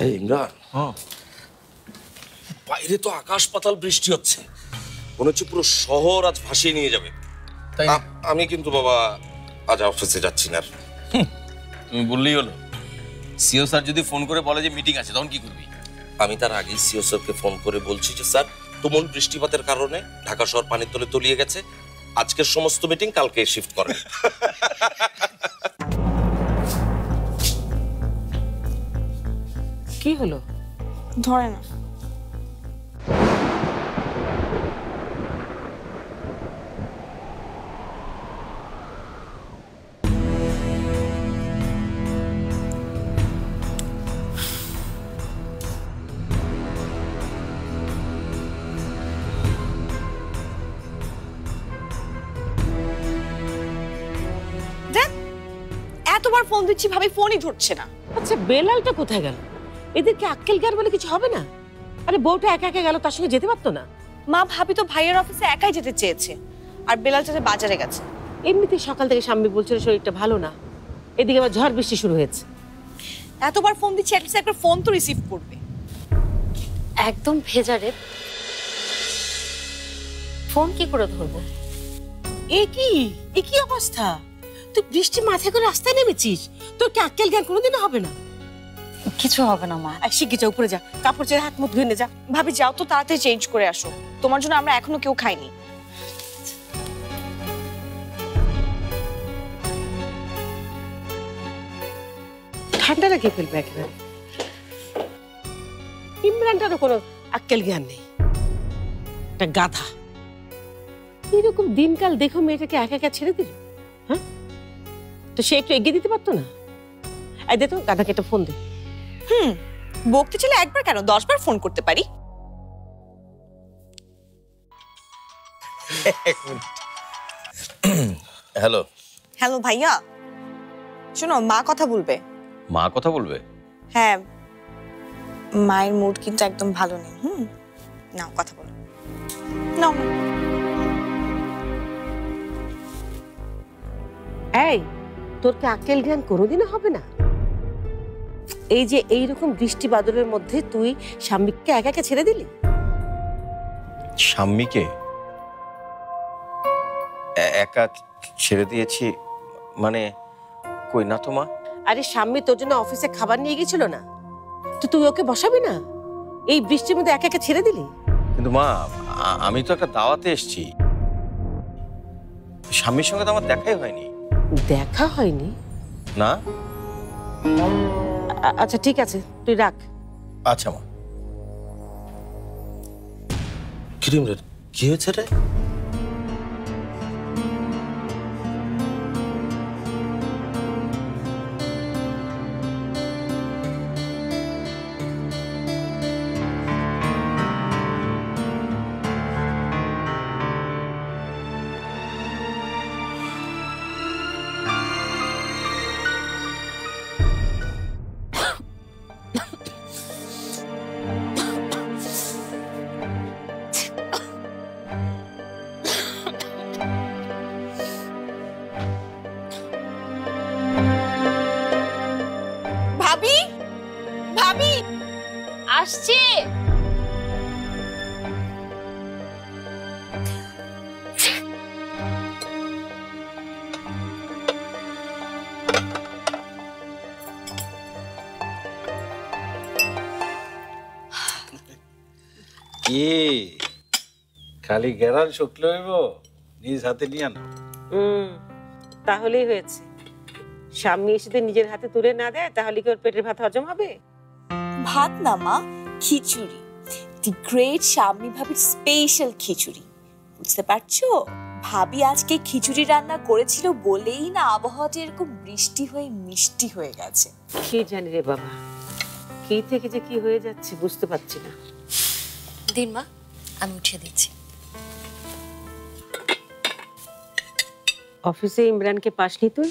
এই ইমরান, বাইরে তো আকাশ পাতাল বৃষ্টি হচ্ছে, মনে হচ্ছে পুরো শহর আজ ভাসিয়ে নিয়ে যাবে। আমি কিন্তু বাবা আজ অফিসে যাচ্ছি না। তুমি বললেই হলো। সিও স্যার যদি ফোন করে বলে যে মিটিং আছে, তখন কি করবি? আমি তার আগেই সিও স্যারকে ফোন করে বলছি যে স্যার, তুমুল বৃষ্টিপাতের কারণে ঢাকা শহর পানির তলে তলিয়ে গেছে, আজকের সমস্ত মিটিং কালকে শিফট করেন। কি হলো? ধরে না। এতবার ফোন দিচ্ছি ভাবি, ফোনই ধরছে না। আচ্ছা বেলালটা কোথায় গেল? এদেরকে আক্কেল জ্ঞান বলে কিছু হবে না? আরে বউটা একা একা গেল, তার সঙ্গে যেতে পারতো না? মা, ভাবি তো ভাইয়ের অফিসে একাই যেতে চেয়েছে, আর বেলাল চাচা বাজারে গেছে। এমনিতেই সকাল থেকে স্বামী বলছিল শরীরটা ভালো না, এদিকে আবার ঝড় বৃষ্টি শুরু হয়েছে। এতবার ফোন দিচ্ছি, অ্যাটলিস্ট একবার ফোন তো রিসিভ করবে। একদম ভেজা রে, ফোন কি করে ধরবো? এ কি অবস্থা? তুই বৃষ্টি মাথায় করে রাস্তায় নেমেছিস, তোর কি আক্কেল জ্ঞান কোনোদিনও হবে না? কিছু হবে না মা। আর শিখে যা, উপরে যা, কাপড় চেয়ে হাত মুখ ধুয়ে নে যা। ভাবি যাও তো, তাড়াতাড়ি চেঞ্জ করে আসো, তোমার জন্য আমরা এখনো কেউ খাইনি। ঠান্ডা রেখে ফেলবে একেবারে। ইমরানটারও কোনো আক্কেল জ্ঞান নেই, একটা গাধা। এরকম দিনকাল দেখো মেয়েটাকে একা একা ছেড়ে দিল। হ্যাঁ, তো সে একটু এগিয়ে দিতে পারতো না? এই দে তো গাধাকে একটা ফোন দে। বকতে চলে একবার কেন, 10 বার ফোন করতে পারি। হ্যালো। হ্যালো ভাইয়া, শোনো, মা কথা বলবে। মা কথা বলবে? হ্যাঁ, মায়ের মুড কিন্তু একদম ভালো নেই। নাও কথা বলো, নাও। এই, তোর কি আক্কেল জ্ঞান কোনোদিনও হবে না? এই যে এইরকম বৃষ্টি বাদলের মধ্যে তুই স্বামীকে একা একা ছেড়ে দিলি। স্বামীকে একা ছেড়ে দিয়েছি মানে? কই না তো মা। আরে স্বামী তোর জন্য অফিসে খাবার নিয়ে গেছিল না, তো তুই ওকে বসাবি না? এই বৃষ্টির মধ্যে একা একা ছেড়ে দিলি। কিন্তু মা, আমি তো একটা দাওয়াতে এসেছি, স্বামীর সঙ্গে তো আমার দেখাই হয়নি। দেখা হয়নি? না। আচ্ছা ঠিক আছে, তুই রাখ। আচ্ছা মা। কিরিম রে, কি হয়েছে রে? ভাবি, ভাবি আসছে। কি খালি গেরান শুকলে হইব, নিজ হাতে নিয়ে আনো। তাহলেই হয়েছে। স্বামী এসে নিজের হাতে তুলে না দেয়, তাহলে কি ওর পেটের ভাত হজম হবে? ভাত না মা, খিচুড়ি। দি গ্রেট শাম্মী ভাবির স্পেশাল খিচুড়ি, বুঝতে পারছো? ভাবি আজকে খিচুড়ি রান্না করেছিল বলেই না আবহাওয়াটা এরকম বৃষ্টি হয়ে মিষ্টি হয়ে গেছে। কি জানি রে বাবা, কি থেকে যে কি হয়ে যাচ্ছে বুঝতে পারছি না। দিন মা, আমি উঠিয়ে দিচ্ছি। অফিসে ইমরানকে পাসনি তুই?